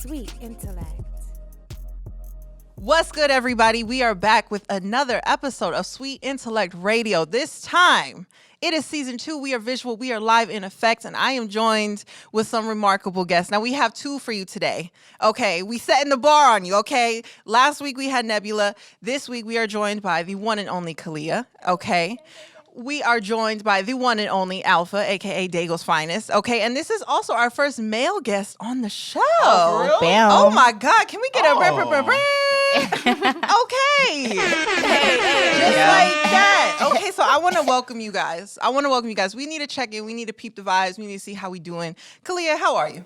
Sweet Intellect. What's good, everybody? We are back with another episode of Sweet Intellect Radio. This time, it is season 2. We are visual. We are live in effect, and I am joined with some remarkable guests. Now, we have 2 for you today. Okay, we setting the bar on you, okay? Last week, we had Nebula. This week, we are joined by the one and only Kalia, okay? We are joined by the one and only Alpha, a.k.a. Dago's Finest, okay? And this is also our first male guest on the show. Oh, for real? Bam. Oh, my God. Can we get a... Okay. Just like that. Okay, so I want to welcome you guys. We need to check in. We need to peep the vibes. We need to see how we doing. Kalia, how are you?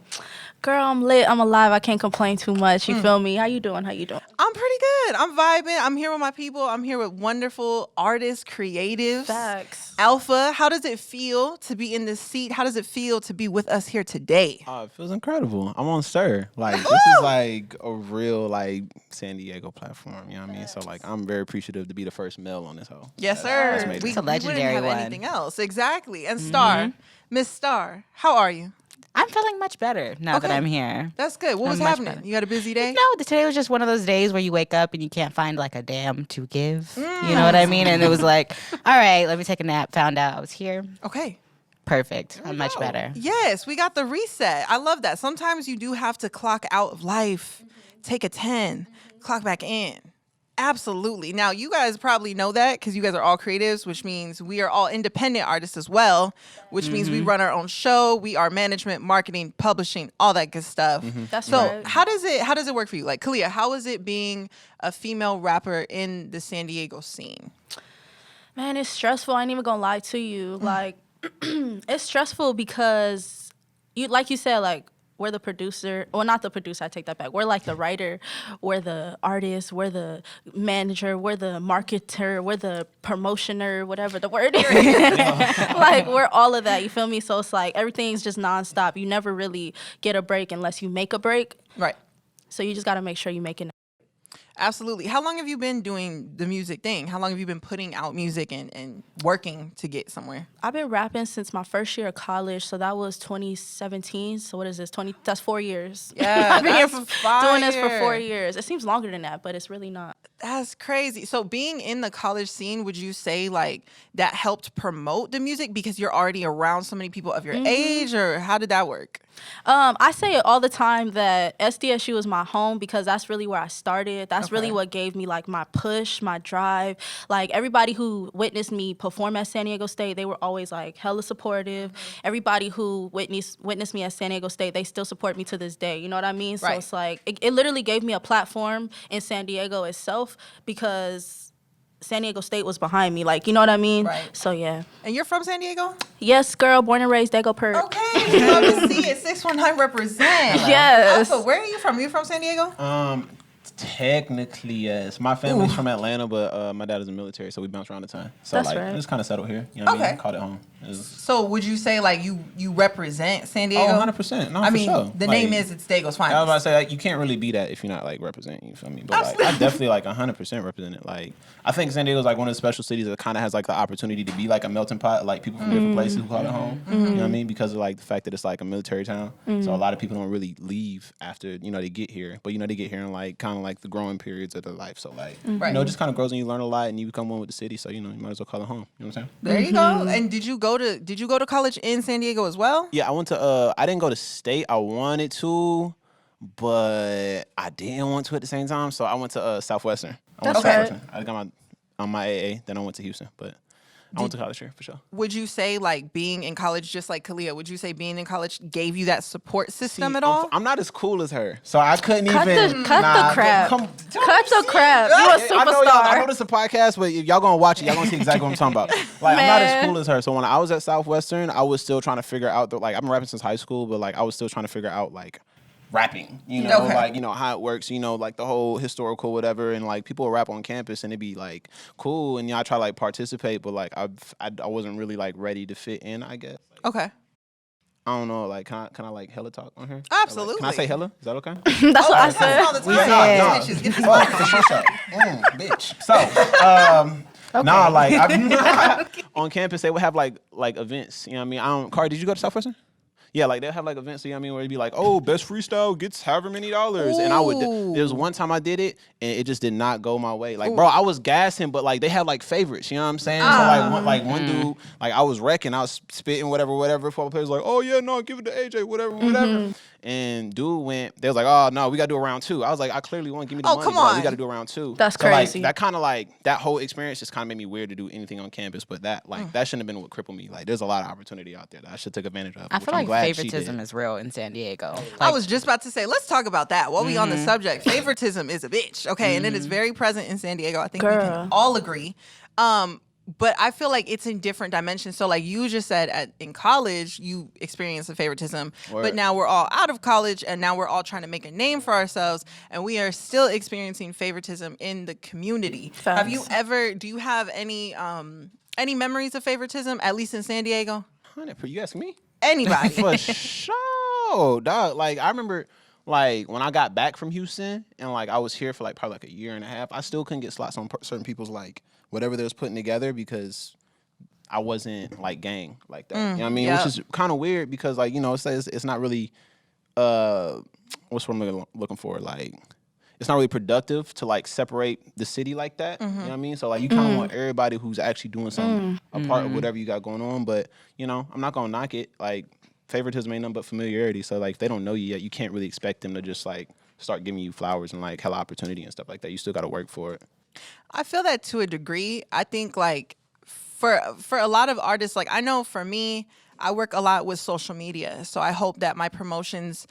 Girl, I'm lit. I'm alive. I can't complain too much. You feel me? How you doing? I'm pretty good. I'm vibing. I'm here with my people. I'm here with wonderful artists, creatives. Facts. Alpha, how does it feel to be in this seat? How does it feel to be with us here today? It feels incredible. I'm on Stir. Like, this is like a real, like, San Diego platform. You know what I mean? So, like, I'm very appreciative to be the first male on this hoe. Yes, sir. amazing. It's a legendary wouldn't have one. anything else. Exactly. And Star, Miss Star, how are you? I'm feeling much better now that I'm here. That's good. What was much happening? better. You had a busy day? No, today was just one of those days where you wake up and you can't find like a damn to give. You know what I mean? And it was like, all right, let me take a nap. Found out I was here. Okay. Perfect. I'm much better. Yes, we got the reset. I love that. Sometimes you do have to clock out of life, take a 10, clock back in. Absolutely. Now, you guys probably know that because you guys are all creatives, which means we are all independent artists as well, which means we run our own show. We are management, marketing, publishing, all that good stuff. That's So right. how does it work for you? Like, Kalia, how is it being a female rapper in the San Diego scene? Man, it's stressful. I ain't even gonna lie to you. Like, it's stressful because like you said, like, we're the producer. Well, not the producer. I take that back. We're like the writer. We're the artist. We're the manager. We're the marketer. We're the promotioner, whatever the word is. Like, we're all of that. You feel me? So it's like everything's just nonstop. You never really get a break unless you make a break. Right. So you just got to make sure you make it. Absolutely. How long have you been doing the music thing? How long have you been putting out music and working to get somewhere? I've been rapping since my first year of college, so that was 2017. So what is this? That's 4 years. Yeah, I've been here that's doing this for fire. 4 years. It seems longer than that, but it's really not. That's crazy. So being in the college scene, would you say like that helped promote the music because you're already around so many people of your age, or how did that work? I say it all the time that SDSU is my home because that's really where I started. That's really Okay. what gave me like my push, my drive. Like everybody who witnessed me perform at San Diego State, they were always like hella supportive. Everybody who witnessed me at San Diego State, they still support me to this day. You know what I mean? So Right. it's like it literally gave me a platform in San Diego itself because San Diego State was behind me. Like, you know what I mean? Right. So yeah. And you're from San Diego? Yes, girl, born and raised, Dago Perk. Okay, love to see it. 619 represent. Yes. Alpha, where are you from? You from San Diego? Technically, yes. My family's from Atlanta, but my dad is in the military, so we bounce around the time. So, That's like, right. just kind of settled here. You know what I Okay. mean? Called it home. So would you say like you represent San Diego? 100%. No, I for mean, sure. the Like, name is it's Dago's Finest. I was about to say, like, you can't really be that if you're not, like, representing, you feel me? But, like, I definitely, like, 100% represent it. Like, I think San Diego's, like, one of the special cities that kind of has, like, the opportunity to be, like, a melting pot, like, people from different places who call it home. You know what I mean? Because of, like, the fact that it's, like, a military town. So a lot of people don't really leave after, you know, they get here. But, you know, they get here in, like, kind of, like, the growing periods of their life. So, like, you know, it just kind of grows and you learn a lot and you become one with the city. So, you know, you might as well call it home. You know what I'm saying? There you go. And did you go to college in San Diego as well? Yeah, I went to, I didn't go to state. I wanted to, but I didn't want to at the same time. So I went to Southwestern. I went to That's Southwestern. I got my AA, then I went to Houston. But I went to college here for sure. Would you say like being in college, just like Kalia, would you say being in college gave you that support system See, at all? I'm not as cool as her, so I couldn't Cut even. the crap. Cut the crap. You a I know superstar. this is a podcast, but if y'all gonna watch it, y'all gonna see exactly what I'm talking about. Like, I'm not as cool as her. So when I was at Southwestern, I was still trying to figure out like, I've been rapping since high school, but like I was still trying to figure out like rapping, you know, Okay. like, you know, how it works, you know, like the whole historical whatever, and like people will rap on campus and it'd be like cool, and I try to like participate, but like I wasn't really like ready to fit in, I guess. Okay. I don't know, like, can I like hella talk on her? Absolutely. Can I say hella? Is that okay? That's what I That's said. all the time. Yeah, Bitches, get this Oh, for sure. Bitch. So, nah, like on campus they would have like events. You know what I mean? Cardi, did you go to Southwestern? Yeah, like they'll have like events, you know what I mean, where it'd be like, oh, best freestyle gets however many dollars. And I would, there was one time I did it and it just did not go my way. Like, bro, I was gassing, but like they had like favorites, you know what I'm saying? So like one dude, like I was wrecking, I was spitting whatever. For players like, oh yeah, no, give it to AJ, whatever. And dude they was like, oh no, we gotta do a round 2. I was like, I clearly want to give me the money. Come Like, on. we gotta do a round 2. That's so, like, crazy. that kind of like, that whole experience just kind of made me weird to do anything on campus. But that, like, that shouldn't have been what crippled me. Like, there's a lot of opportunity out there that I should take advantage of. I which feel I'm like glad she favoritism did. is real in San Diego. I Like, was just about to say, let's talk about that while we on the subject. Favoritism is a bitch, okay? And it is very present in San Diego. I think we can Girl. all agree. But I feel like it's in different dimensions. So like you just said, in college, you experienced the favoritism. Word. But now we're all out of college and now we're all trying to make a name for ourselves. And we are still experiencing favoritism in the community. Facts. Do you have any memories of favoritism, at least in San Diego? You asking me? Anybody? For sure, dog. Like, I remember, like, when I got back from Houston and, like, I was here for, like, probably, like, a year and a half, I still couldn't get slots on certain people's, like, whatever they was putting together because I wasn't, like, gang like that. You know what I mean? yep. Which is kind of weird because, like, you know, it's not really, what's what I'm looking for? Like, it's not really productive to, like, separate the city like that. You know what I mean? So, like, you kind of want everybody who's actually doing something a part of whatever you got going on. But, you know, I'm not going to knock it. Like, favoritism ain't nothing but familiarity. So, like, if they don't know you yet, you can't really expect them to just, like, start giving you flowers and, like, hella opportunity and stuff like that. You still got to work for it. I feel that to a degree. I think like for a lot of artists, like I know for me, I work a lot with social media. So I hope that my promotions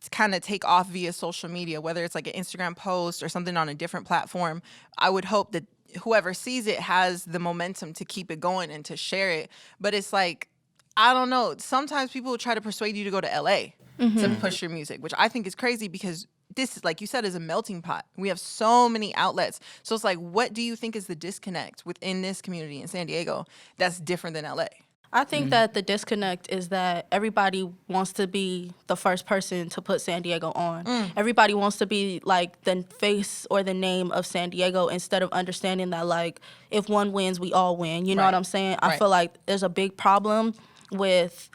kind of take off via social media, whether it's like an Instagram post or something on a different platform. I would hope that whoever sees it has the momentum to keep it going and to share it. But it's like, I don't know. Sometimes people try to persuade you to go to LA to push your music, which I think is crazy because this is, like you said, is a melting pot. We have so many outlets. So it's like, what do you think is the disconnect within this community in San Diego that's different than LA? I think that the disconnect is that everybody wants to be the first person to put San Diego on. Everybody wants to be like the face or the name of San Diego instead of understanding that like if one wins, we all win. You know what I'm saying? I feel like there's a big problem with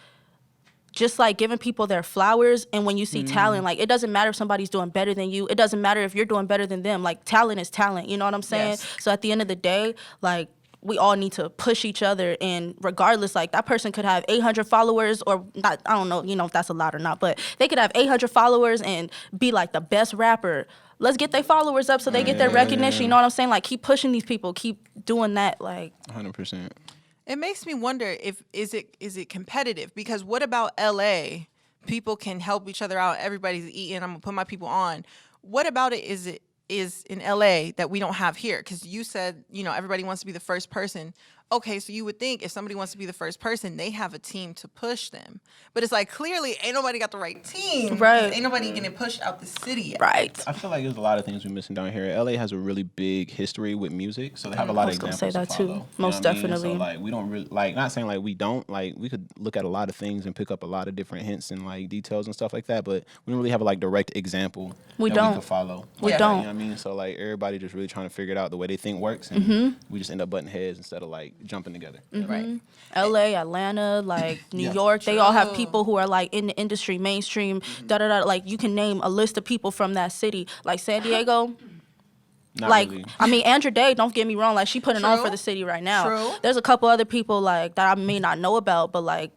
just like giving people their flowers. And when you see talent, like it doesn't matter if somebody's doing better than you. It doesn't matter if you're doing better than them. Like talent is talent. You know what I'm saying? Yes. So at the end of the day, like we all need to push each other. And regardless, like that person could have 800 followers or not, I don't know, you know, if that's a lot or not, but they could have 800 followers and be like the best rapper. Let's get their followers up so they get their recognition. You know what I'm saying? Like keep pushing these people, keep doing that. Like 100%. It makes me wonder if is it competitive? Because what about LA? People can help each other out. Everybody's eating. I'm gonna put my people on. What about it is in LA that we don't have here? Because you said, you know, everybody wants to be the first person. Okay, so you would think if somebody wants to be the first person, they have a team to push them. But it's like, clearly, ain't nobody got the right team. Right. Ain't nobody getting pushed out the city yet. right. I feel like there's a lot of things we're missing down here. LA has a really big history with music, so they have a lot of I was gonna examples say that to too. follow. You know Most what I mean? definitely. So like we don't really like not saying like we don't like we could look at a lot of things and pick up a lot of different hints and like details and stuff like that, but we don't really have a like direct example We that don't. we could follow. We Like, don't. You know what I mean? So like everybody just really trying to figure it out the way they think works, and we just end up butting heads instead of like jumping together. Right. LA, Atlanta, like New Yeah. York, they all have True. people who are like in the industry, mainstream, da da da. Like you can name a list of people from that city. Like San Diego, Not like really. I mean Andra Day, don't get me wrong, like she putting on True. for the city right now. True. There's a couple other people like that I may not know about, but like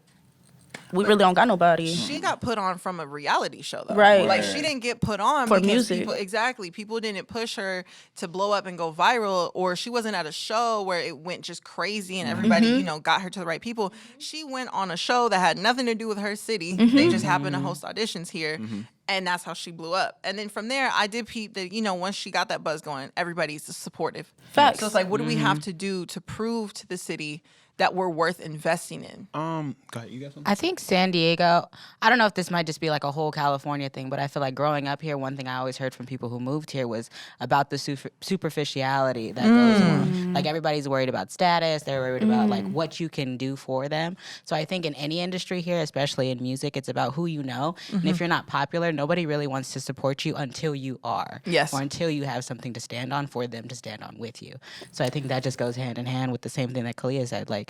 we really don't got nobody. She got put on from a reality show, though. Right. Like, Word. she didn't get put on For because music. People, exactly. People didn't push her to blow up and go viral, or she wasn't at a show where it went just crazy and everybody, you know, got her to the right people. She went on a show that had nothing to do with her city. They just happened to host auditions here. And that's how she blew up. And then from there, I did peep that, you know, once she got that buzz going, everybody's supportive. Facts. So it's like, what do we have to do to prove to the city that we're worth investing in? Go ahead, you got something? I think San Diego, I don't know if this might just be like a whole California thing, but I feel like growing up here, one thing I always heard from people who moved here was about the superficiality that goes on. Like everybody's worried about status, they're worried about like what you can do for them. So I think in any industry here, especially in music, it's about who you know. And if you're not popular, nobody really wants to support you until you are. Yes. Or until you have something to stand on for them to stand on with you. So I think that just goes hand in hand with the same thing that Kalia said. Like,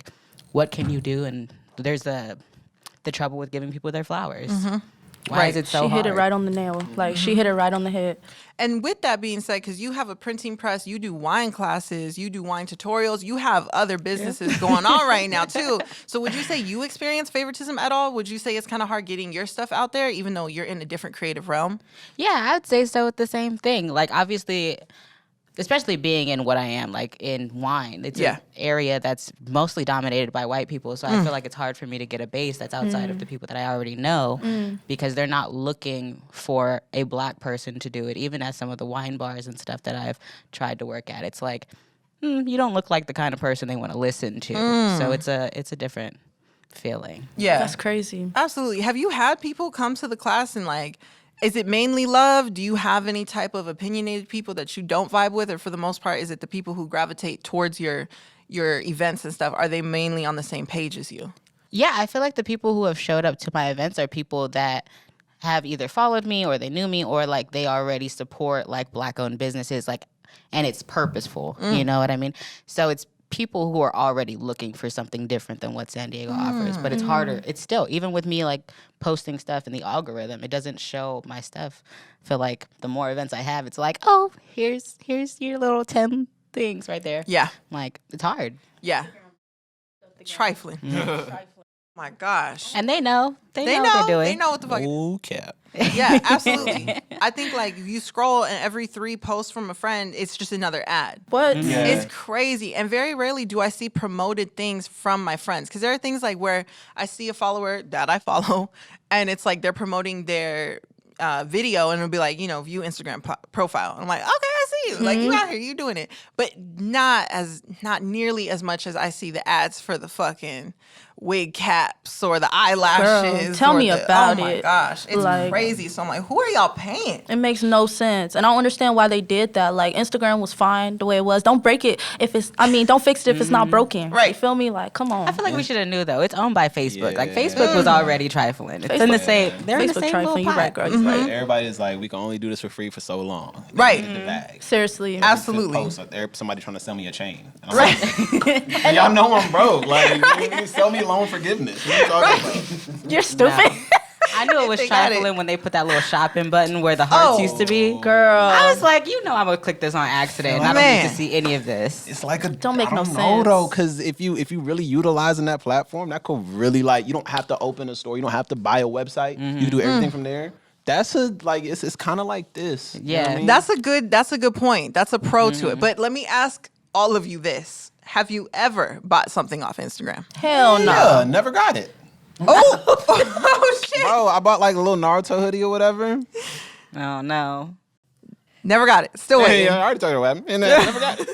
what can you do? And there's the trouble with giving people their flowers. Why Right. is it so She hard? hit it right on the nail. Like she hit it right on the head. And with that being said, because you have a printing press, you do wine classes, you do wine tutorials, you have other businesses going on right now too. So would you say you experience favoritism at all? Would you say it's kind of hard getting your stuff out there, even though you're in a different creative realm? Yeah, I'd say so with the same thing. Like, obviously, especially being in what I am, like in wine, it's an area that's mostly dominated by white people. So I feel like it's hard for me to get a base that's outside of the people that I already know because they're not looking for a black person to do it. Even at some of the wine bars and stuff that I've tried to work at, it's like, you don't look like the kind of person they want to listen to. So it's a different feeling. Yeah. That's crazy. Absolutely. Have you had people come to the class and like, is it mainly love? Do you have any type of opinionated people that you don't vibe with? Or for the most part, is it the people who gravitate towards your events and stuff? Are they mainly on the same page as you? Yeah, I feel like the people who have showed up to my events are people that have either followed me or they knew me or like they already support like black-owned businesses, like, and it's purposeful. You know what I mean? So it's people who are already looking for something different than what San Diego offers. But it's harder. It's still, even with me like posting stuff in the algorithm, it doesn't show my stuff. I feel like the more events I have, it's like, oh, here's your little 10 things right there. Yeah. Like, it's hard. Yeah. Trifling. My gosh. And they know. They know They what know. they're doing. They know what the fuck. Oh, cap. Yeah, absolutely. I think like you scroll and every 3 posts from a friend, it's just another ad. What? Yeah. It's crazy. And very rarely do I see promoted things from my friends. Because there are things like where I see a follower that I follow and it's like they're promoting their video and it'll be like, you know, view Instagram profile. And I'm like, okay, I see you. Like you out here, you doing it. But not nearly as much as I see the ads for the fucking wig caps or the eyelashes. Girl, tell or me the, about oh my it. gosh. It's Like- crazy. So I'm like, who are y'all paying? It makes no sense. And I don't understand why they did that. Like, Instagram was fine the way it was. Don't break it if it's, don't fix it if it's not broken. Right. You feel me? Like, come on. I feel like we should have knew though. It's owned by Facebook. Like Yeah. Facebook was already trifling. It's in the Facebook- same. They're in the Facebook same trifling. little You pot. right, girl. You right. Everybody's like, we can only do this for free for so long. Right. In the bag. Seriously. Absolutely. Post, somebody trying to sell me a chain. And I'm like, y'all know I'm broke. Like, you sell me loan forgiveness. What are you talking about? You're stupid. I knew it was They got it. trifling when they put that little shopping button where the hearts used to be. Girl. I was like, you know, I'm gonna click this on accident. And I don't Man. need to see any of this. It's like a Don't make I no don't know, sense. though, because if you really utilizing that platform, that could really like you don't have to open a store, you don't have to buy a website, you do everything from there. That's it's kind of like this. You know what I Yeah. mean? That's a good point. That's a pro to it. But let me ask all of you this. Have you ever bought something off Instagram? Hell no. yeah, never got it. Oh shit. Bro, I bought like a little Naruto hoodie or whatever. Oh no. Never got it. Still Hey, waiting. I already told you what happened. And I never got it.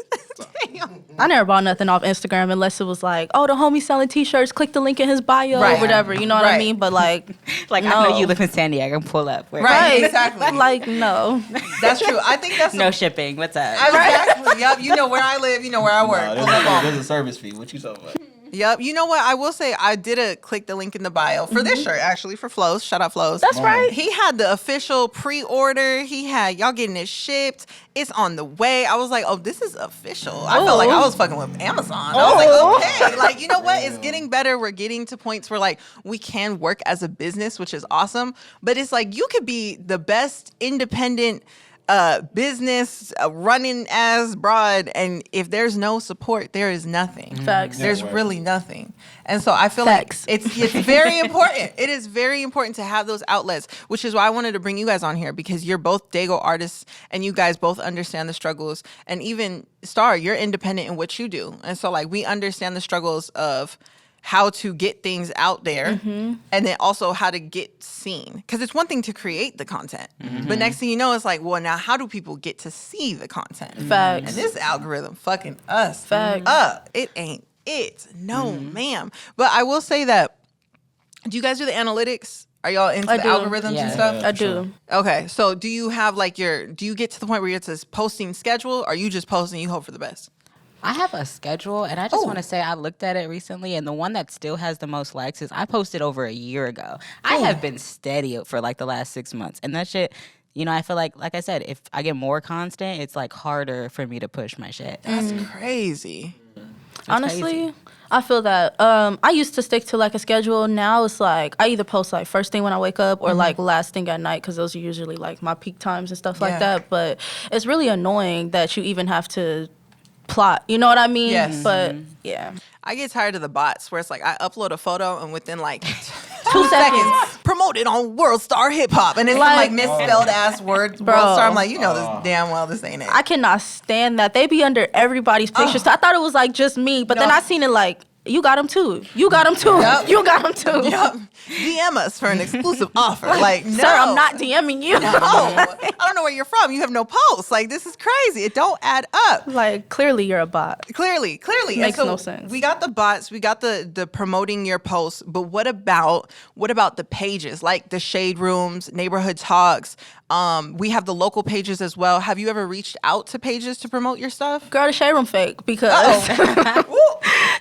I never bought nothing off Instagram unless it was like, oh, the homie selling T-shirts. Click the link in his bio Right. or whatever. You know what I Right. mean? But like, Like I know you live in San Diego. Pull up. Where- Right. Exactly. Like, no. That's true. I think that's No shipping. What's up? exactly. Yep. You know where I live. You know where I work. No, Pull up on me. there's a service fee. What you talking about? Yep. You know what? I will say I did click the link in the bio for this shirt, actually, for Flows. Shout out Flows. That's right. He had the official pre-order. He had y'all getting it shipped. It's on the way. I was like, oh, this is official. I felt like I was fucking with Amazon. I was like, okay. Like, you know what? It's getting better. We're getting to points where like we can work as a business, which is awesome. But it's like you could be the best independent business running as broad, and if there's no support, there is nothing. Facts. There's Yeah, right. really nothing. And so I feel Facts. like it's very important. It is very important to have those outlets, which is why I wanted to bring you guys on here, because you're both Dago artists and you guys both understand the struggles. And even Star, you're independent in what you do. And so like we understand the struggles of how to get things out there and then also how to get seen. Because it's one thing to create the content, but next thing you know, it's like, well, now how do people get to see the content? Facts. And this algorithm fucking us Facts. up. It ain't it. No, ma'am. But I will say that, do you guys do the analytics? Are y'all into I the do. algorithms Yeah. and stuff? I do. Okay, so do you have like do you get to the point where it's a posting schedule, or are you just posting, you hope for the best? I have a schedule, and I just want to say I looked at it recently, and the one that still has the most likes is I posted over a year ago. I have been steady for like the last 6 months, and that shit, you know, I feel like I said, if I get more constant, it's like harder for me to push my shit. That's crazy. Honestly, crazy. I feel that. I used to stick to like a schedule. Now it's like I either post like first thing when I wake up or like last thing at night because those are usually like my peak times and stuff like that. But it's really annoying that you even have to plot. You know what I mean? Yes. But yeah. I get tired of the bots where it's like I upload a photo and within like 2 seconds. promoted on World Star Hip Hop, and it's like misspelled ass words. Bro. World Star. I'm like, you know this damn well this ain't it. I cannot stand that. They be under everybody's pictures. So I thought it was like just me, but then I seen it like, you got them too. You got them too. Yep. You got them too. Yup. DM us for an exclusive offer. Like, no. Sir, I'm not DMing you. No, I don't know where you're from. You have no posts. Like, this is crazy. It don't add up. Like, clearly you're a bot. Clearly. And Makes so no sense. We got the bots, we got the promoting your posts, but what about the pages like the shade rooms, neighborhood talks? We have the local pages as well. Have you ever reached out to pages to promote your stuff? Girl, the shade room fake because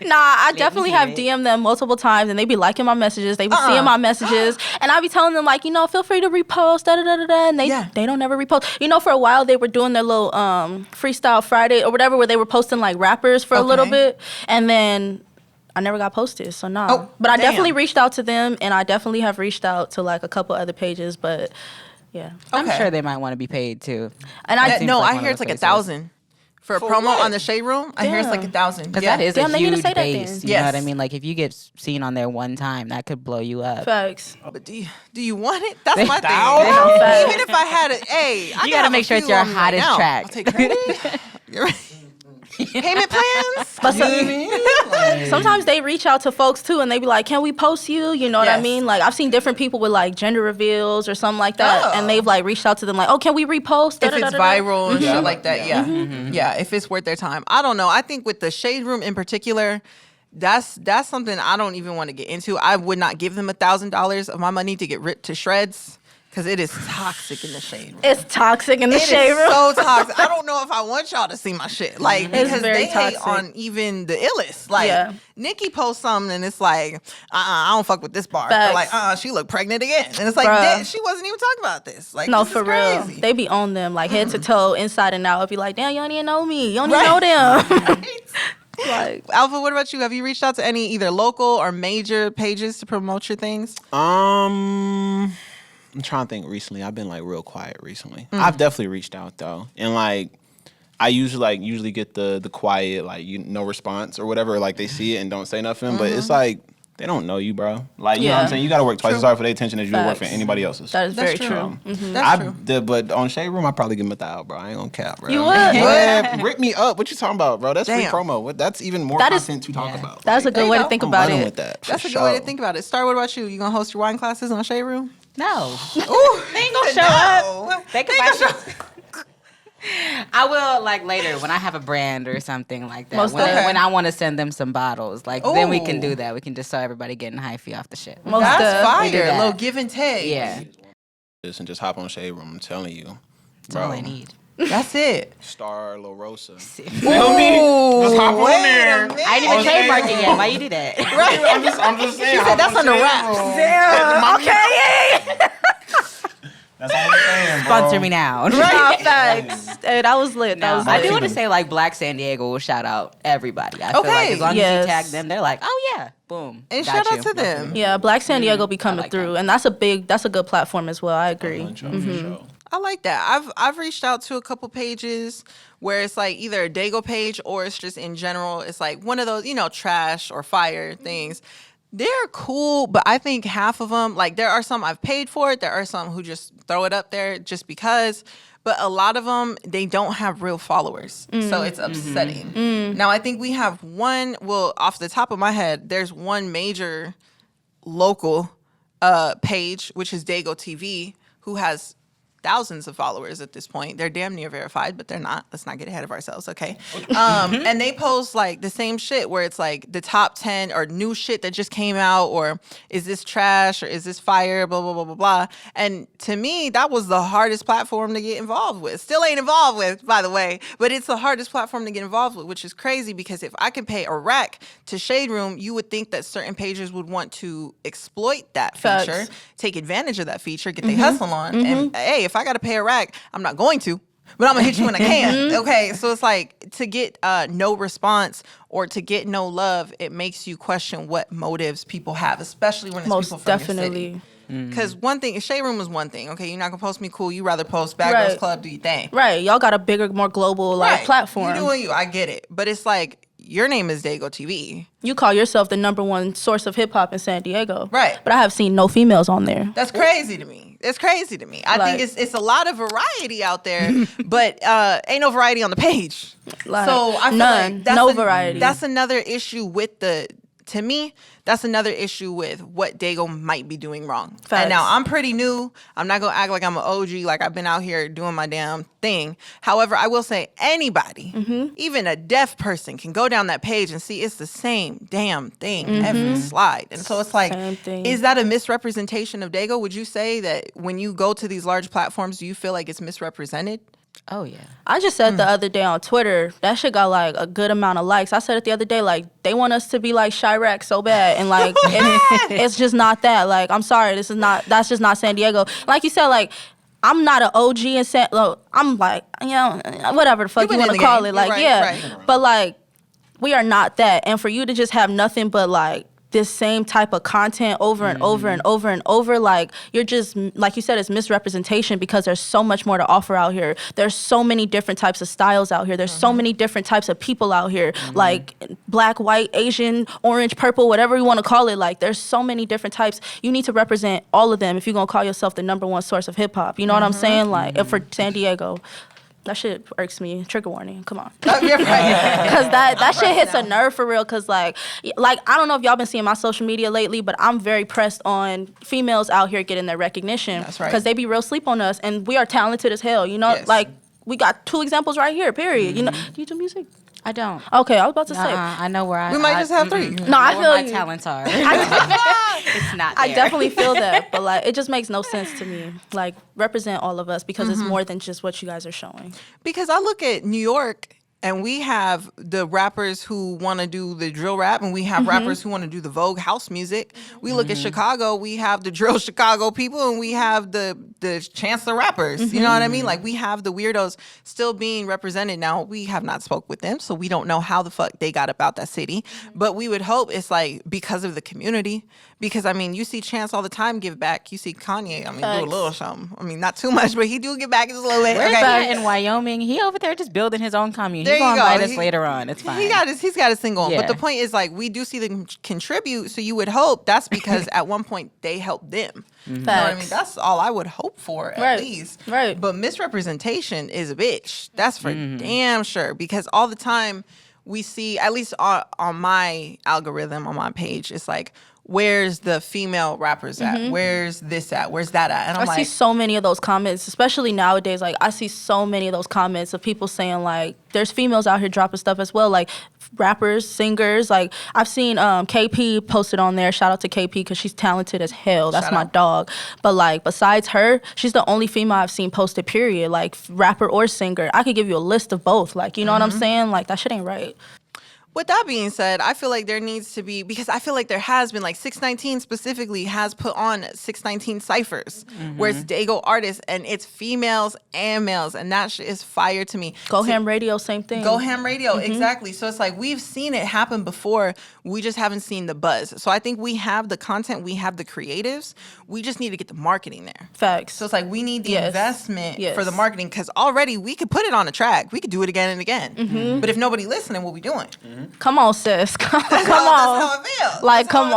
nah, I definitely have DM'd them multiple times and they be liking my messages. They be seeing my messages and I be telling them like, feel free to repost, and they don't ever repost. For a while they were doing their little Freestyle Friday or whatever where they were posting like rappers for a little bit and then I never got posted, so nah. Oh, but I damn. definitely reached out to them and I definitely have reached out to like a couple other pages, but yeah. I'm Okay. sure they might want to be paid too. And I seems No, like I one hear of it's those like places. 1,000 for a promo what? on the shade room. I hear it's like Damn. 1,000. Because Yeah. that is Damn, a they need to huge say that base. then. You know what I Yes. mean? Like if you get seen on there one time, that could blow you up. Facts. But do you want it? That's my thing. Facts. Even if I had it, hey, I You gotta make sure it's your hottest track. I'll take credit. You're right. Payment plans. But sometimes they reach out to folks too and they be like, can we post you? You know what I Yes. mean? Like I've seen different people with like gender reveals or something like that. Oh. And they've like reached out to them like, oh, can we repost? If it's Da-da-da-da-da. viral and Yeah. shit like that, yeah. If it's worth their time. I don't know. I think with the shade room in particular, that's something I don't even want to get into. I would not give them $1,000 of my money to get ripped to shreds because it is toxic in the shade room. It's toxic in the It shade is room. so toxic. I don't know if I want y'all to see my shit. Like, It's because very they hate toxic. on even the illest. Like, Yeah. Nikki posts something and it's like, I don't fuck with this bar. Or Facts. like, she looked pregnant again. And it's like, Bruh. damn, she wasn't even talking about this. Like, No, this for is real. crazy. They be on them like head to toe, inside and out. It'd be like, damn, you don't even know me. You don't Right. even know them. Like, Alpha, what about you? Have you reached out to any either local or major pages to promote your things? I'm trying to think recently. I've been like real quiet recently. I've definitely reached out though. And like I usually get the quiet, like no response or whatever, like they see it and don't say nothing. But it's like they don't know you, bro. Like you know what Yeah. I'm saying? You gotta work twice as hard for their attention as you would work for Facts. anybody else's. that is very That's true. true. That's true. But on Shade Room, I probably give him $1,000, bro. I ain't gonna cap, bro. You would? What? Rip me up. What you talking about, bro? That's free Damn. promo. That's even more That is- content to talk about. That's a good you way go. to think I'm about running it. with that. That's for a good way to sure. think about it. Star, what about you? You gonna host your wine classes on Shade Room? No. Ooh, They ain't gonna show up. They could I will like later when I have a brand or something like that. Most When, definitely. when I want to send them some bottles, like then we can Ooh. do that. We can just so everybody getting hyphy off the shit. Most That's def. We do fire. A that. little give and take. Yeah, This and just hop on Shade Room. I'm telling you, that's all I need. That's it. Star La Rosa. Ooh, Just hop on wait there. a minute. I ain't even Okay. trademarked it yet. Why you do that? Right. I'm just saying. She said that's under wraps. That's all I'm saying, bro. Sponsor me now. Nah, facts. Hey, that was lit. That No, was I lit. do want to say like Black San Diego will shout out everybody. I feel Okay. like as long as Yes. you tag them, they're like, oh yeah, boom. And got shout out you. to them. Yeah, Black San Diego be coming like through, that. and that's a good platform as well. I agree. For sure. I like that. I've reached out to a couple pages where it's like either a Dago page or it's just in general. It's like one of those, trash or fire things. They're cool, but I think half of them, like there are some I've paid for it. There are some who just throw it up there just because. But a lot of them, they don't have real followers. So it's upsetting. Now, I think we have one, well, off the top of my head, there's one major local page, which is Dago TV, who has thousands of followers at this point. They're damn near verified, but they're not. Let's not get ahead of ourselves, okay? And they post like the same shit where it's like the top 10 or new shit that just came out, or is this trash or is this fire, blah, blah, blah, blah, blah. And to me, that was the hardest platform to get involved with. Still ain't involved with, by the way, but it's the hardest platform to get involved with, which is crazy because if I could pay a rack to Shade Room, you would think that certain pages would want to exploit that feature, Facts. take advantage of that feature, get their hustle on. And hey, if I got to pay a rack, I'm not going to. but I'm gonna hit you when I can. Okay, so it's like to get no response or to get no love, it makes you question what motives people have, especially when it's Most people from your definitely. city. Because one thing, Shade Room is one thing. Okay, you're not gonna post me cool. You rather post Bad Girls Right. Club, do your thing. Right. Y'all got a bigger, more global like platform. You doing you. I get it, but it's like your name is Dago TV. You call yourself the #1 source of hip hop in San Diego. Right. But I have seen no females on there. That's crazy to me. It's crazy to me. I Like- think it's a lot of variety out there, but ain't no variety on the page. Like, So I feel none. like that's No variety. That's another issue with to me, that's another issue with what Dago might be doing wrong. Facts. And now I'm pretty new. I'm not gonna act like I'm an OG, like I've been out here doing my damn thing. However, I will say anybody, even a deaf person, can go down that page and see it's the same damn thing every slide. And so it's like, Same thing. is that a misrepresentation of Dago? Would you say that when you go to these large platforms, do you feel like it's misrepresented? Oh yeah. I just said the other day on Twitter, that shit got like a good amount of likes. I said it the other day, like they want us to be like Chirac so bad, and like it's just not that. Like I'm sorry, that's just not San Diego. Like you said, like I'm not an OG in San. I'm like whatever the fuck You you been want in to the call game. it. You're Like right. but like we are not that. And for you to just have nothing but like this same type of content over and over and over and over, like you're just, like you said, it's misrepresentation because there's so much more to offer out here. There's so many different types of styles out here. There's so many different types of people out here, like black, white, Asian, orange, purple, whatever you want to call it. Like there's so many different types. You need to represent all of them if you're gonna call yourself the #1 source of hip hop. You know what I'm saying? Like and for San Diego. That shit irks me. Trigger warning. Come on. Oh, you're right. Cause that shit hits a nerve for real. Cause like I don't know if y'all been seeing my social media lately, but I'm very pressed on females out here getting their recognition. That's right. Cause they be real sleep on us, and we are talented as hell. You know, Yes. like we got 2 examples right here. Period. You know, do you do music? I don't. Okay, I was about to say. I know where We might just have 3. No, I where feel my you. talents are. It's not there. I definitely feel that, but like it just makes no sense to me. Like represent all of us because it's more than just what you guys are showing. Because I look at New York and we have the rappers who want to do the drill rap and we have rappers who want to do the Vogue house music. We look at Chicago, we have the drill Chicago people and we have the Chancellor rappers. You know what I mean? Like we have the weirdos still being represented. Now we have not spoke with them, so we don't know how the fuck they got about that city. But we would hope it's like because of the community. Because I mean, you see Chance all the time give back. You see Kanye, I mean, do a Facts. little something. I mean, not too much, but he do give back just a little bit. Where's Okay. that in Wyoming? He over there just building his own commune. There He's you gonna go. invite us He- later on. It's fine. He's got his thing going. But Yeah. the point is, like, we do see them contribute. So you would hope that's because at one point they helped them. You know what I mean? Facts. That's all I would hope for at Right. least. Right. But misrepresentation is a bitch. That's for damn sure. Because all the time we see, at least on my algorithm, on my page, it's like, where's the female rappers at? Where's this at? Where's that at? And I'm I see like, so many of those comments, especially nowadays. Like I see so many of those comments of people saying like, "There's females out here dropping stuff as well." Like rappers, singers. Like I've seen KP posted on there. Shout out to KP because she's talented as hell. That's Shout my out. dog. But like besides her, she's the only female I've seen posted. Period. Like rapper or singer. I could give you a list of both. Like you know what I'm saying? Like that shit ain't right. with that being said, I feel like there needs to be, because I feel like there has been, like 619 specifically has put on 619 ciphers where it's Dago artists and it's females and males, and that shit is fire to me. Go Ham Radio, same thing. Go Ham Radio, exactly. So it's like we've seen it happen before. We just haven't seen the buzz. So I think we have the content, we have the creatives. We just need to get the marketing there. Facts. So it's like we need the Yes. investment Yes. for the marketing, because already we could put it on a track. We could do it again and again. But if nobody listening, what we doing? Come on, sis. Come That's on. how it feels. Like, That's how come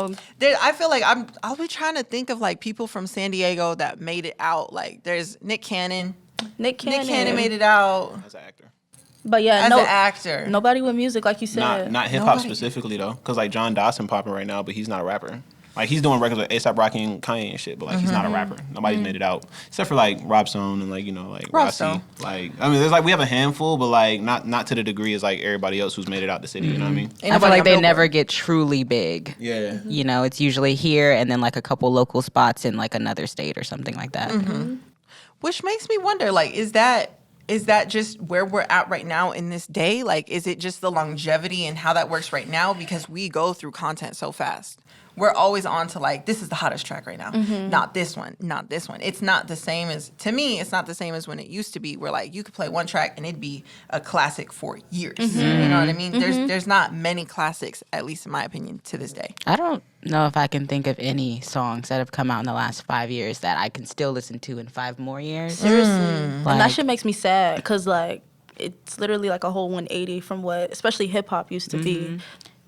it feels. on. I feel like I'll be trying to think of like people from San Diego that made it out. Like there's Nick Cannon. Nick Cannon. Nick Cannon made it out as an actor. But yeah, as no, an actor. nobody with music, like you said. Not hip hop Nobody. specifically though, because like John Dawson popping right now, but he's not a rapper. Like he's doing records with A$AP Rocky and Kanye and shit, but like he's not a rapper. Nobody's made it out except for like Rob Stone and like like Rob Rossi. Stone. Like I mean, there's like we have a handful, but like not to the degree as like everybody else who's made it out the city. You know what I mean? Ain't I feel nobody like on they Billboard. never get truly big. Yeah. You know, it's usually here and then like a couple local spots in like another state or something like that. Which makes me wonder, like, is that just where we're at right now in this day? Like, is it just the longevity and how that works right now? Because we go through content so fast. we're always on to like, this is the hottest track right now. Not this one, not this one. It's not the same as, to me, it's not the same as when it used to be where like you could play one track and it'd be a classic for years. You know what I mean? There's not many classics, at least in my opinion, to this day. I don't know if I can think of any songs that have come out in the last 5 years that I can still listen to in 5 more years. Seriously. And that Like- shit makes me sad because, like, it's literally like a whole 180 from what, especially hip hop used to be.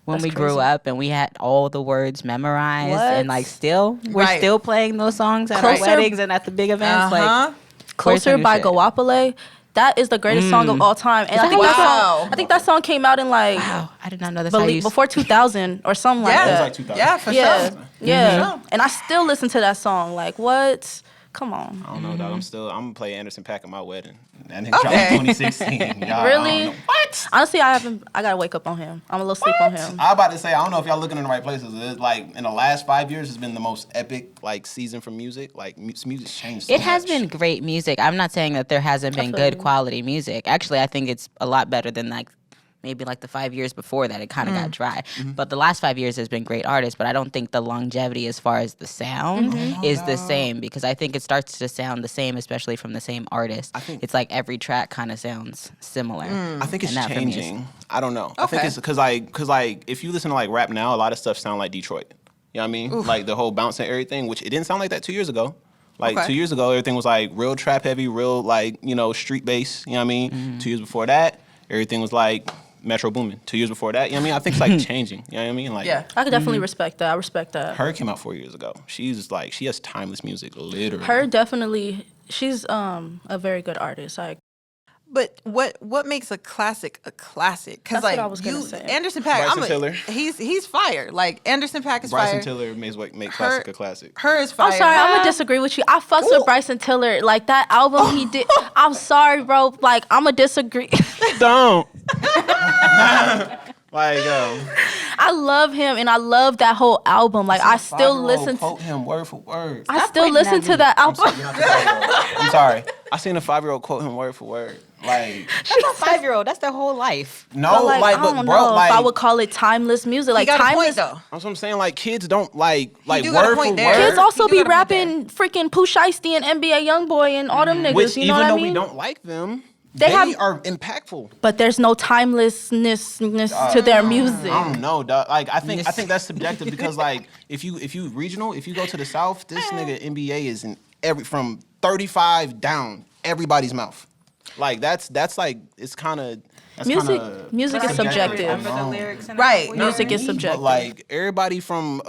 When That's we grew crazy. up and we had all the words memorized What? and like we're Right. still playing those songs at Closer- our weddings and at the big events. Like where's the Closer new by shit? Gawapale. That is the greatest song of all time. And Wow. I think that song came out in like Wow, I did not know that's how you before 2000 or something like Yeah, that. like 2000. yeah, for yeah. sure. Yeah. And I still listen to that song. Like, what? Come on. I don't know, dog. I'm gonna play Anderson .Paak at my wedding. That nigga dropped in 2016. Y'all, I Really? don't know. What? Honestly, I gotta wake up on him. I'm a little sleep on him. I about to say, I don't know if y'all looking in the right places. It's like in the last 5 years has been the most epic like season for music. Like music's changed so It has much. been great music. I'm not saying that there hasn't been good Definitely. quality music. Actually, I think it's a lot better than like maybe like the 5 years before that. It kind of got dry. But the last 5 years has been great artists. But I don't think the longevity as far as the sound is the same because I think it starts to sound the same, especially from the same artist. I think- it's like every track kind of sounds similar. I think it's And that for me is- changing. I don't know. I think Okay. it's because like if you listen to like rap now, a lot of stuff sound like Detroit. You know what I mean? Like the whole bounce and everything, which it didn't sound like that 2 years ago. Like Okay. 2 years ago, everything was like real trap heavy, real like street bass. You know what I mean? 2 years before that, everything was like Metro Boomin. 2 years before that, you know what I mean? I think it's like changing. You know what I mean? Like Yeah. I could definitely respect that. I respect that. Her came out 4 years ago. She's like she has timeless music, literally. Her definitely. She's a very good artist. Like, But what makes a classic a classic? Because That's what like I was gonna say. Anderson .Paak, Bryson Tiller. he's fire. Like Anderson .Paak is Bryson fire. Tiller make classic a classic. Her is fire. I'm sorry, I'm gonna disagree with you. I fucks with Bryson Tiller. Like that album he did. I'm sorry, bro. Like I'm gonna disagree. Don't. Like I love him and I love that whole album. Like I still listen to. Quote him word for word. I still pointing listen at to me. that album. I'm sorry. I seen a 5-year-old quote him word for word. Like That's a 5-year-old. That's their whole life. no, But like, I but don't bro, know like if I would call it timeless music. He Like got a timeless. point though. that's what I'm saying. Like kids don't like do got a word point for there. word. Kids also You do be gotta put that. rapping freaking Pooh Shiesty and NBA YoungBoy and all them niggas. Which You know even what I though mean? we don't like them, They they have- are impactful. But there's no timelessness to their music. I don't know, dog. Like I think that's subjective because like if you regional, if you go to the South, this nigga NBA is in from 35 down everybody's mouth. Like that's like it's kind of Music is subjective. Remember the lyrics and Right. that? Music is But subjective. like everybody from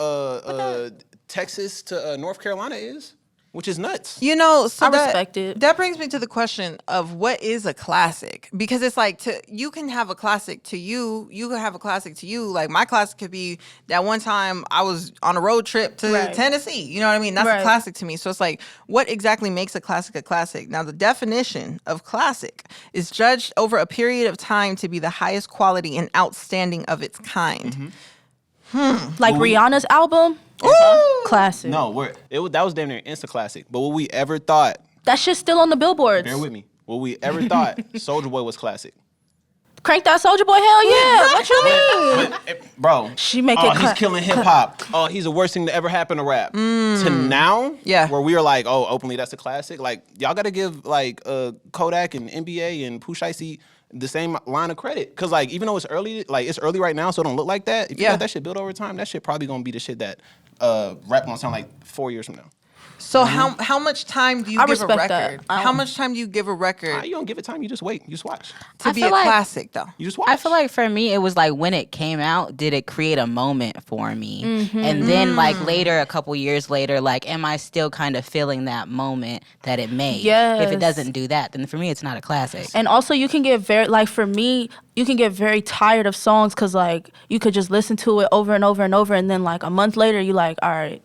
Texas to North Carolina is, which is nuts. You know, so I that, respect it. That brings me to the question of what is a classic? Because it's like you can have a classic to you. You can have a classic to you. Like my classic could be that one time I was on a road trip to Right. Tennessee. You know what I mean? That's a Right. classic to me. So it's like, what exactly makes a classic a classic? Now, the definition of classic is judged over a period of time to be the highest quality and outstanding of its kind. Like Rihanna's album, classic. No, that was damn near instant classic. But what we ever thought, That shit's still on the billboards. bear with me, what we ever thought, Soulja Boy was classic. Crank that Soldier Boy, hell yeah. What you mean? But, bro, She make oh, it he's killing hip hop. Oh, he's the worst thing to ever happen to rap. To now, Yeah. where we are like, oh, openly that's a classic. Like y'all got to give like Kodak and NBA and Pooh Shiesty the same line of credit, cause like even though it's early right now, so it don't look like that. If you Yeah. let that shit build over time, that shit probably gonna be the shit that rap gonna sound like 4 years from now. So how much time do you I give a respect that. record? I How don't- much time do you give a record You don't give it time. You just wait. You just watch. to I be a feel like- classic though? You just watch. I feel like for me, it was like when it came out, did it create a moment for me? And then like later, a couple years later, like, am I still kind of feeling that moment that it made? If Yes. it doesn't do that, then for me, it's not a classic. And also, you can get for me, you can get very tired of songs because, like, you could just listen to it over and over and over. And then, like, a month later, you like, all right,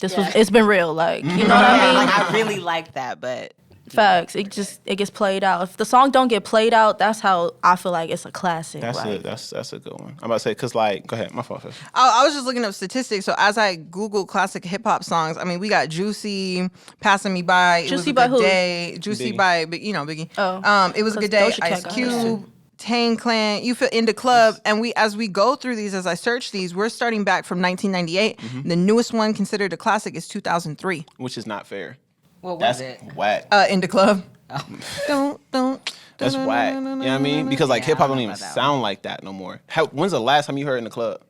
it's been real. Like, you know what I mean? Like, I really like that, but Facts. It gets played out. If the song don't get played out, that's how I feel like it's a classic. That's like, that's a good one. I'm about to say, cause like, go ahead, my fault. I was just looking up statistics. So as I Google classic hip hop songs, I mean, we got Juicy, Passing Me By, It Was Juicy a by Good who? Day, Juicy Biggie. by, Biggie. Oh. It Was a 'Cause Good Day, Doja Cat Ice got Cube, Tang Clan, you feel In the Club, and as we go through these, as I search these, we're starting back from 1998. The newest one considered a classic is 2003. Which is not fair. What was That's it? whack. In the Club. Don't. That's whack. You know what I mean? Because like Yeah, hip hop I don't don't know even about that sound like that no more. When's the last time you heard In the Club?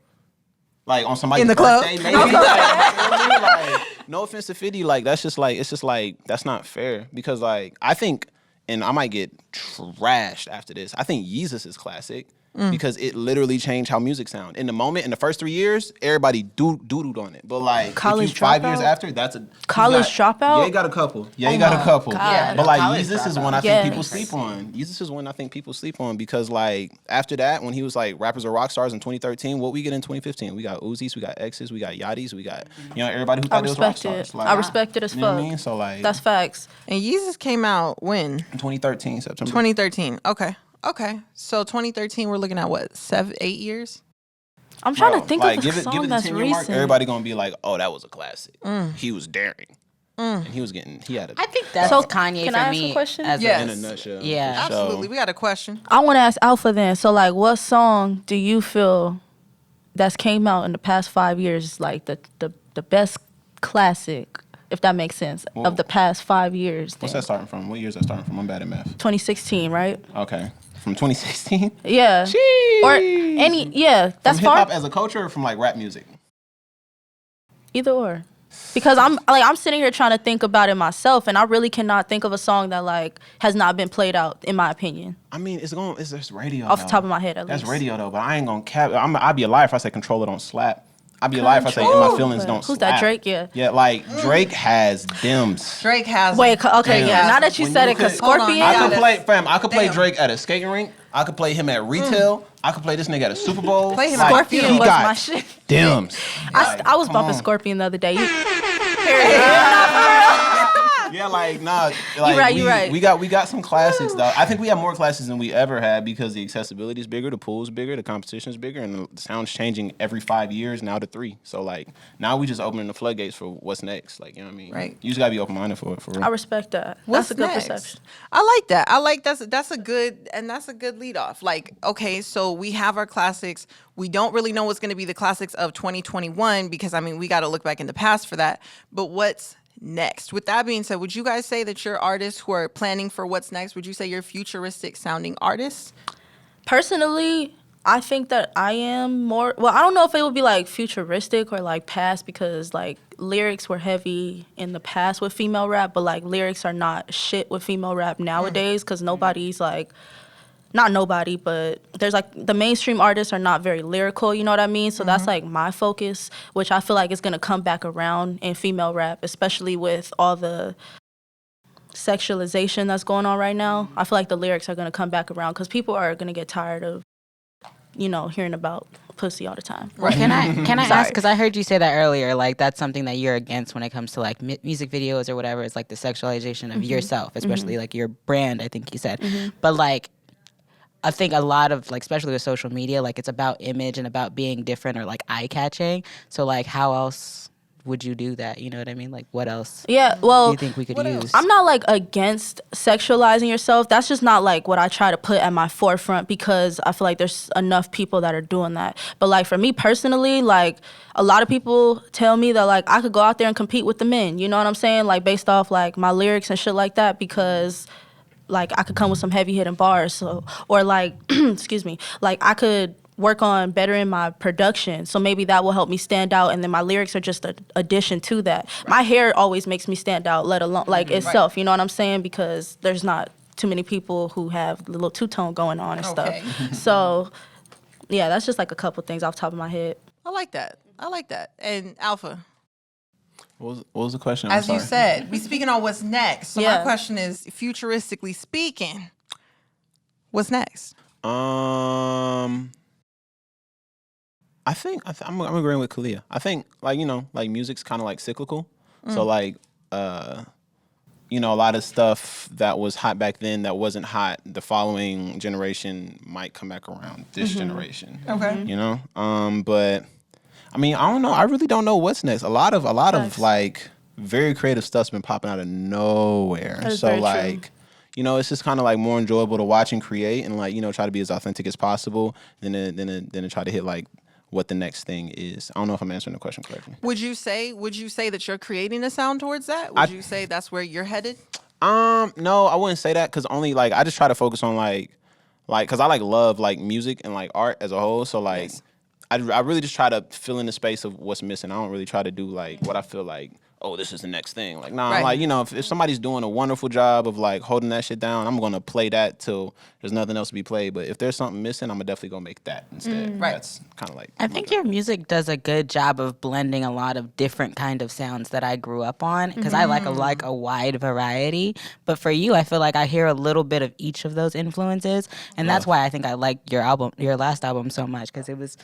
Like on somebody's In the club? birthday, maybe. Like, you know what I mean? Like, no offense to 50, like it's just like that's not fair. Because like I think, and I might get trashed after this, I think Yeezus is classic. Because it literally changed how music sound. In the moment, in the first 3 years, everybody doodled on it. But like, College if you 5 years Dropout? after, that's a College Dropout? Yeah, you got a couple. Yeah, you got a couple. God. But like, College Yeezus is Dropout. one I Yeah. think people sleep on. Yeezus is one I think people sleep on because like after that, when he was like rappers are rock stars in 2013, what we get in 2015? We got Uzis, we got X's, we got Yachty's, we got everybody who I thought they was rock respect it. stars. Like, I respect it as you know fuck. what I mean? So like, That's facts. And Yeezus came out when? 2013 September. 2013. Okay. So 2013, we're looking at what, 7, 8 years? I'm trying Bro, to think like, of a song give it that's the 10-year mark, recent. everybody gonna be like, oh, that was a classic. He was daring. And he had a I think that's So, Kanye can for I ask me. a question? As Yes. in a nutshell. Yeah. for sure. Absolutely. We got a question. I want to ask Alpha then. So, like, what song do you feel that's came out in the past 5 years is like the best classic, if that makes sense, Whoa. of the past 5 years? What's then? that starting from? What years that starting from? I'm bad at math. 2016, right? Okay. From 2016? Yeah. Sheesh. Or any, yeah, that's From hip hop far. as a culture or from like rap music? Either or. Because I'm sitting here trying to think about it myself, and I really cannot think of a song that like has not been played out, in my opinion. I mean, it's just radio. Off the though. top of my head, at That's least. radio though, but I ain't gonna cap. I'd be a liar if I say Controller don't slap. I'd be a liar if I say In My Feelings don't Who's slap. that, Drake? Yeah. Yeah, like Drake has dims. Drake has. Wait, okay, Damn. yeah. Now that you When said you it, because could- Hold on, Scorpion. you I got could it. play, fam. I could play Damn. Drake at a skating rink. I could play him at retail. I could play this nigga at a Super Bowl. Play him Like, Scorpion he was got my shit. Dims. I was Come bumping on. Scorpion the other day. Yeah, like nah. Like, you right. We got some classics though. I think we have more classics than we ever had because the accessibility is bigger, the pool is bigger, the competition is bigger, and the sound's changing every 5 years now to 3. So like now we just opening the floodgates for what's next. Like, you know what I mean? Right. You just gotta be open minded for it. For real. I respect that. What's That's a good next? perception. I like that. I like that's a good lead off. Like, okay, so we have our classics. We don't really know what's going to be the classics of 2021 because I mean we got to look back in the past for that. But what's next? With that being said, would you guys say that you're artists who are planning for what's next? Would you say you're futuristic sounding artists? Personally, I think that I am more. Well, I don't know if it would be like futuristic or like past because like lyrics were heavy in the past with female rap, but like lyrics are not shit with female rap nowadays because nobody's like. Not nobody, but there's like the mainstream artists are not very lyrical, you know what I mean? So that's like my focus, which I feel like is gonna come back around in female rap, especially with all the sexualization that's going on right now. I feel like the lyrics are gonna come back around because people are gonna get tired of, hearing about pussy all the time. Right. Can I Sorry. ask? Because I heard you say that earlier. Like that's something that you're against when it comes to like music videos or whatever. It's like the sexualization of yourself, especially like your brand. I think you said, but like. I think a lot of, like, especially with social media, like, it's about image and about being different or, like, eye-catching. So, like, how else would you do that? You know what I mean? Like, what else Yeah, do well, you think we could use? I'm not like against sexualizing yourself. That's just not like what I try to put at my forefront because I feel like there's enough people that are doing that. But like for me personally, like a lot of people tell me that like I could go out there and compete with the men. You know what I'm saying? Like based off like my lyrics and shit like that because like I could come with some heavy hitting bars. So or like excuse me, like I could work on bettering my production, so maybe that will help me stand out, and then my lyrics are just an addition to that. Right. My hair always makes me stand out, let alone like itself, you know what I'm saying, because there's not too many people who have the little two-tone going on and stuff. So yeah, that's just like a couple things off the top of my head. I like that. And Alpha, What was the question? I'm as you sorry. said, we speaking on what's next. So my Yeah. question is, futuristically speaking, what's next? I think I'm agreeing with Kalia. I think like like music's kind of like cyclical. So like a lot of stuff that was hot back then that wasn't hot the following generation might come back around this generation. Okay. But I mean I don't know. I really don't know what's next. A lot of Facts. like very creative stuff's been popping out of nowhere. That is So very true. like you know, it's just kind of like more enjoyable to watch and create, and like, you know, try to be as authentic as possible than to try to hit like what the next thing is. I don't know if I'm answering the question correctly. Would you say that you're creating a sound towards that? Would you say that's where you're headed? No, I wouldn't say that, because only like I just try to focus on like because I like love like music and like art as a whole. So like I really just try to fill in the space of what's missing. I don't really try to do like what I feel like, oh, this is the next thing. Like, nah, Right. like, you know, if somebody's doing a wonderful job of like holding that shit down, I'm gonna play that till there's nothing else to be played. But if there's something missing, I'm definitely gonna make that instead. Right. That's kind of like I think your music does a good job of blending a lot of different kind of sounds that I grew up on, because I like a wide variety. But for you, I feel like I hear a little bit of each of those influences, and that's why I think I like your last album so much, because it was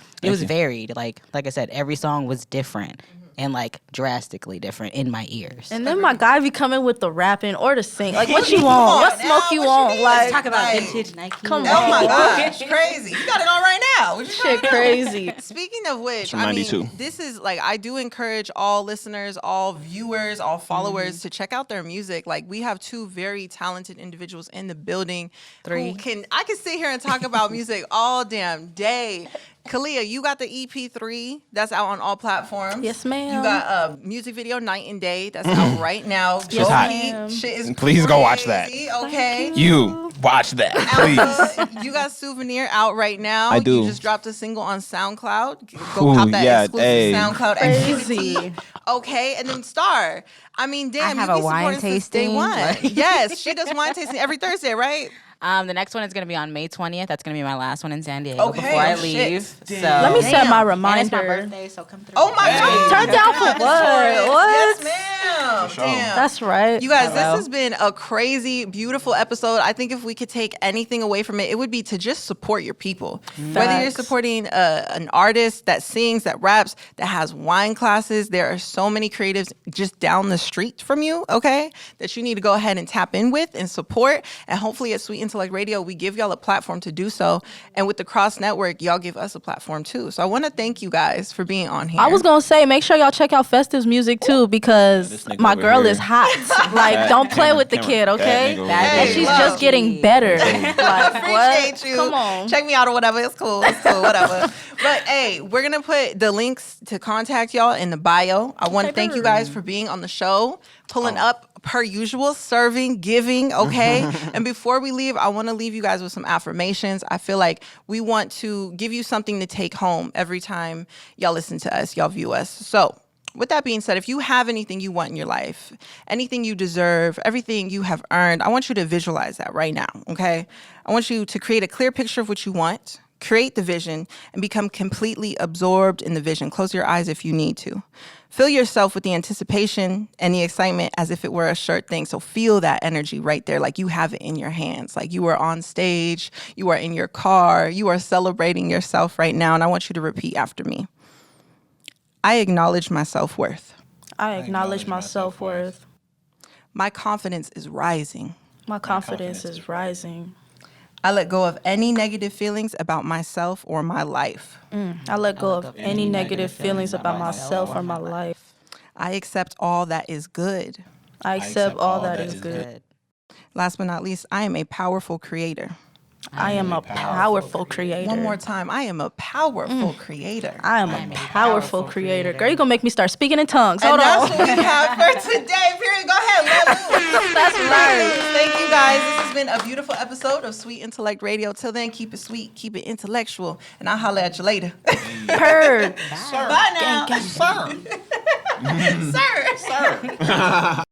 varied. Like I said, every song was different. And like drastically different in my ears. And then my guy be coming with the rapping or the sing. Like, what you want? What smoke you want? Like, Talk about vintage Nike. Come Oh my on. gosh, crazy! You got it on right now. What you Shit crazy. Speaking of which, from I 92. mean, this is like, I do encourage all listeners, all viewers, all followers to check out their music. Like, we have two very talented individuals in the building. Three. I can sit here and talk about music all damn day. Kalia, you got the EP3 that's out on all platforms. Yes, ma'am. You got a music video, Night and Day, that's out right now. Yes, Go ma'am. peep. Shit is Please go watch that. crazy, okay. You watch that, please. Alpha, you got Souvenir out right now. I do. You just dropped a single on SoundCloud. Go Ooh, pop that yeah, exclusive hey. SoundCloud Crazy. activity. Okay, and then Star. I mean, damn, I have you be a wine supporting since day tasting, one. like- Yes, she does wine tasting every Thursday, right? The next one is going to be on May 20th. That's going to be my last one in San Diego Okay. before I Oh, leave. shit. So Let me set my And it's my reminder. birthday, so come through. Oh my God. Turn down for what? What? Yes, ma'am. sure. Damn. That's right. You guys, Hello. this has been a crazy, beautiful episode. I think if we could take anything away from it, it would be to just support your people. Whether you're Facts. supporting an artist that sings, that raps, that has wine classes, there are so many creatives just down the street from you, okay, that you need to go ahead and tap in with and support. And hopefully at Sweet Intellect Radio, we give y'all a platform to do so. And with the Cross Network, y'all give us a platform too. So I want to thank you guys for being on here. I was gonna say, make sure y'all check out Festive's music too, because this nigga my over girl here. is hot. Like, don't play with the Camera. kid, okay? That nigga over And here. she's Hey, just love. getting better. Like, Appreciate what? you. Come on. Check me out or whatever. It's cool. It's cool. Whatever. But hey, we're gonna put the links to contact y'all in the bio. I want to thank you guys for being on the show, pulling up per usual, serving, giving, okay? And before we leave, I want to leave you guys with some affirmations. I feel like we want to give you something to take home every time y'all listen to us, y'all view us. So with that being said, if you have anything you want in your life, anything you deserve, everything you have earned, I want you to visualize that right now, okay? I want you to create a clear picture of what you want, create the vision, and become completely absorbed in the vision. Close your eyes if you need to. Fill yourself with the anticipation and the excitement as if it were a sure thing. So feel that energy right there, like you have it in your hands, like you are on stage, you are in your car, you are celebrating yourself right now. And I want you to repeat after me. I acknowledge my self-worth. I acknowledge my self-worth. My confidence is rising. My confidence is rising. I let go of any negative feelings about myself or my life. I let go of any negative feelings about myself or my life. I accept all that is good. I accept all that is good. Good. Last but not least, I am a powerful creator. I am a powerful creator. One more time, I am a powerful creator. I am a powerful creator. Girl, you're going to make me start speaking in tongues. And Hold that's on. what we have for today. Period. Go ahead, let loose. That's right. Thank you guys. This has been a beautiful episode of Sweet Intellect Radio. Till then, keep it sweet, keep it intellectual, and I'll holler at you later. Purr. Bye now. Sir. Sir. Sir.